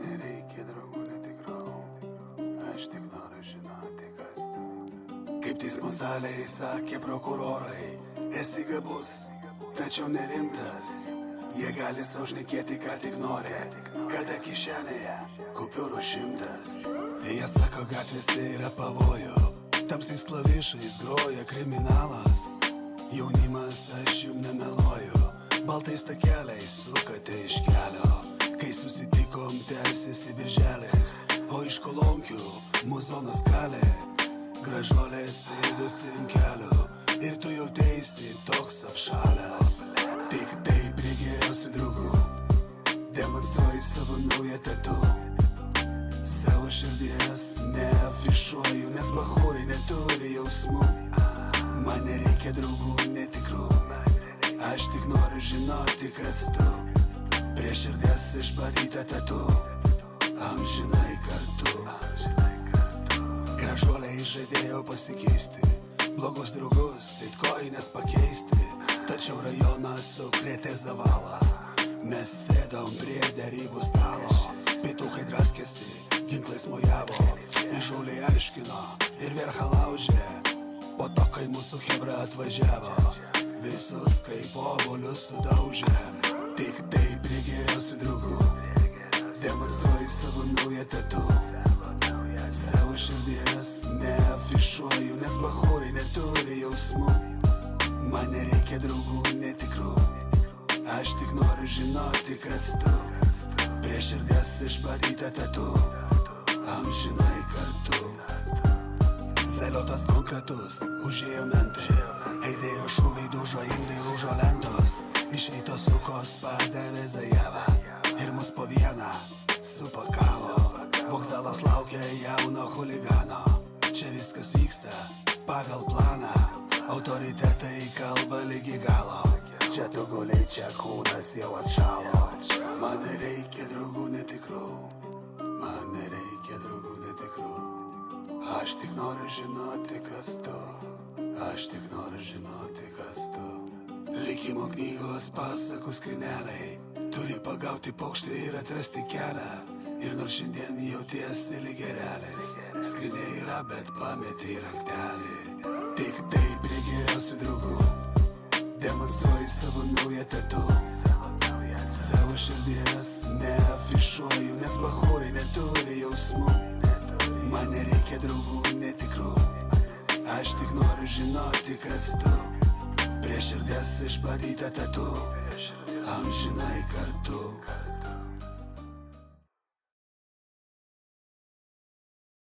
nereikia draugų netikrų, aš tik noriu žinoti, kas tu. Kaip teismo salėje sakė prokurorai, esi gabus, tačiau nerimtas. Jie gali sau šnekėti, ką tik nori, kada kišenėje kupiūrų 100. Jie sako, gatvėse yra pavojų, tamsiais klavišais groja kriminalas. Jaunimas, aš jum nemeluoju, baltais takeliais sukate iš kelio. Kai susitikom, tęsiasi birželis, o iš kolonkių muzonas kalė. Gražuolės sėdosi ant kelių ir tu jauteisi toks apšalęs. Tik taip prie geriausių draugų demonstruoji savo naują tatu. Savo širdies neafišuoju, nes bachūrai neturi jausmų. Man nereikia draugų netikrų, aš tik noriu žinoti, kas tu. Prie širdies išbadyta tatu, amžinai kartu. Gražuoliai žadėjo pasikeisti, blogus draugus it kojines pakeisti. Tačiau rajonas sukrėtė zavalas, mes sėdom prie derybų stalo. Pitukai draskėsi, ginklais mojavo, įžūliai aiškino ir verchą laužė. Po to, kai mūsų chebra atvažiavo, visus kaip obuolius sudaužėm. Tik taip prie geriausių draugų demonstruoji savo naują tatu. Savo širdies neafišuoju, nes bachūrai neturi jausmų. Man nereikia draugų netikrų, aš tik noriu žinoti, kas tu. Prie širdies išbadyta tatu, amžinai kartu. Zeliotas konkretus, užėjo mentai, aidėjo šūviai, dužo indai, lūžo lentos. Iš ryto sukos padavė Zajevą ir mus po vieną supakavo. Vokzalas laukia jauno chuligano, čia viskas vyksta pagal planą. Autoritetai kalba lygi galo, čia tu guliai, čia kūnas jau atšalo. Man nereikia draugų netikrų, man nereikia draugų netikrų. Aš tik noriu žinoti, kas tu, aš tik noriu žinoti, kas tu. Likimo knygos pasakų skryneliai turi pagauti paukštį ir atrasti kelią. Ir nors šiandien jautiesi lyg erelis, skrinė yra, bet pametė raktelį. Tik taip prie geriausių draugų demonstruoji savo naują tatu. Savo širdies neafišuoju, nes bachūrai neturi jausmų. Man nereikia draugų netikrų, aš tik noriu žinoti, kas tu. Prie širdies išbadyta tatu,